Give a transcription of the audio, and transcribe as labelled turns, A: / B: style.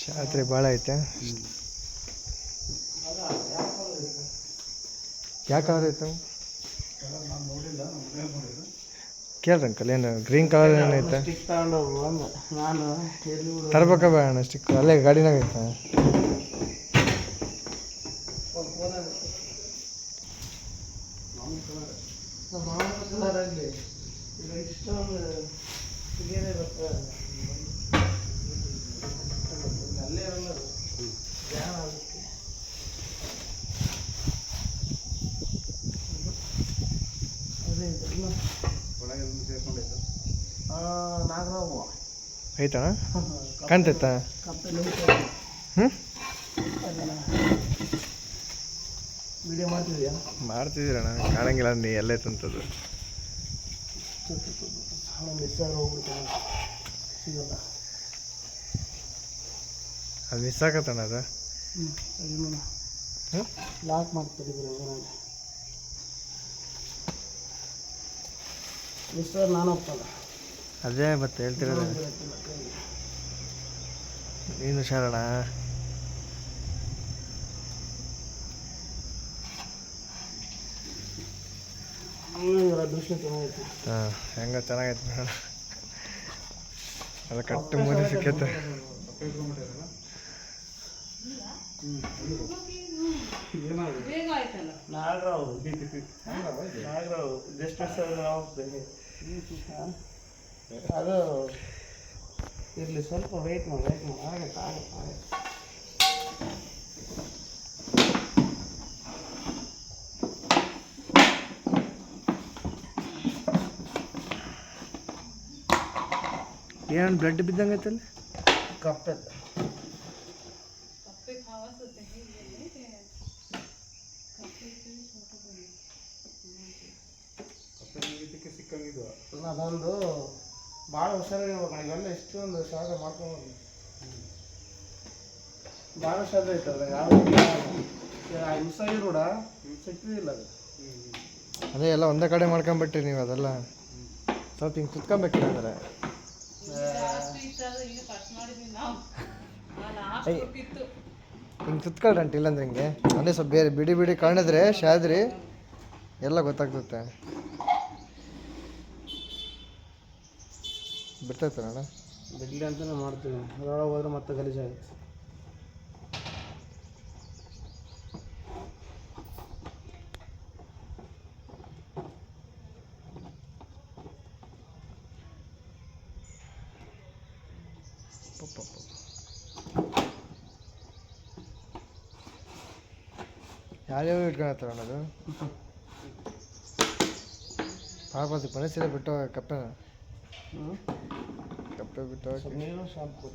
A: ಜಾತ್ರೆ ಭಾಳ ಐತೆ. ಯಾವ ಕಲರ್ ಐತೆ ಕೇಳ್ರಿ ಅಂಕಲ್, ಏನು ಗ್ರೀನ್ ಕಲರ್ ಏನೈತೆ ತರ್ಬೇಕ ಬೇಡ ಸ್ಟಿಕ್ ಅಲ್ಲೇ ಗಾಡಿನಾಗ ಐತೆ. ಐತಣ್ಣ ಕಾಣ್ತೈತಾ? ಹ್ಞೂ
B: ವಿಡಿಯೋ ಮಾಡ್ತಿದ್ಯಾ?
A: ಮಾಡ್ತಿದ್ದೀರಣ್ಣ, ಕಾಣಂಗಿಲ್ಲ ನೀ ಎಲ್ಲೈತಂತದ್ದು.
B: ಸಿಗಲ್ಲ
A: ಅದು ಮಿಸ್ ಆಗತ್ತಣ್ಣ ಅದು. ಹ್ಞೂ
B: ಲಾಕ್ ಮಾಡ್ತೀವಿ ಮಿಸ್ಟರ್ ನಾನು ಹೋಗ್ತಲ್ಲ.
A: ಅದೇ ಮತ್ತೆ ಹೇಳ್ತಿರೋದು ನೀನು ಹುಷಾರಣ್ಣ.
B: ದೃಶ್ಯ ಚೆನ್ನಾಗೈತಿ.
A: ಹಾಂ ಹೆಂಗ ಚೆನ್ನಾಗೈತೆ ಮೇಡಮ್. ಅದು ಕಟ್ಟು ಮುರಿ ಸಿಕ್ಕೈತೆ.
B: ಅದು ಇರಲಿ, ಸ್ವಲ್ಪ ವೆಯ್ಟ್ ಮಾಡಿ ಆಗತ್ತೆ.
A: ಏನು ಬ್ಲಡ್ ಬಿದ್ದಂಗೆ ಐತಲ್ಲ?
B: ಕಪ್ಪೆ ಅದೊಂದು ಭಾಳ ಹುಷಾರಾಗಿರ್ಬೇಕು. ಇವೆಲ್ಲ ಇಷ್ಟೊಂದು ಶಾಖ ಮಾಡ್ಕೊಂಡು ಭಾಳ ಶಾಖ ಐತಲ್ಲ. ಯಾವ ಮಿಸ್ ಆಗಿರೋಡ ಸಿಕ್ತಿದಿಲ್ಲ ಅದು.
A: ಅದೇ ಎಲ್ಲ ಒಂದೇ ಕಡೆ ಮಾಡ್ಕೊಂಬಿಟ್ರಿ ನೀವು. ಅದೆಲ್ಲ ಸ್ವಲ್ಪ ಹಿಂಗೆ ಕುತ್ಕೊಬೇಕಿಲ್ಲ ಅಂದರೆ ಹಿಂಗೆ ಸುತ್ಕೊಳ್ರಂಟ. ಇಲ್ಲಾಂದ್ರೆ ಹಿಂಗೆ ಅದೇ ಸ್ವಲ್ಪ ಬೇರೆ ಬಿಡಿ ಬಿಡಿ ಕಾಣಿದ್ರೆ ಶಾದ್ರಿ ಎಲ್ಲ ಗೊತ್ತಾಗ್ತತೆ. ಬಿಡ್ತೈತಣ್ಣ?
B: ಬಿಡ್ಲಿ ಅಂತಲೇ ಮಾಡ್ತೀವಿ. ಅದರೊಳಗೆ ಹೋದ್ರೆ ಮತ್ತೆ ಗಲೀಜಾಗುತ್ತೆ.
A: ಯಾವ್ಯಾವ ಇಟ್ಕೊಳತ್ತಾರ ಅದು ಪಾಪದ ಪರಿಸ್ಥಿತಿ ಬಿಟ್ಟು ಕಪ್ಪೆ ಬಿಟ್ಟು
B: ನೀರು ಶಾಂಪು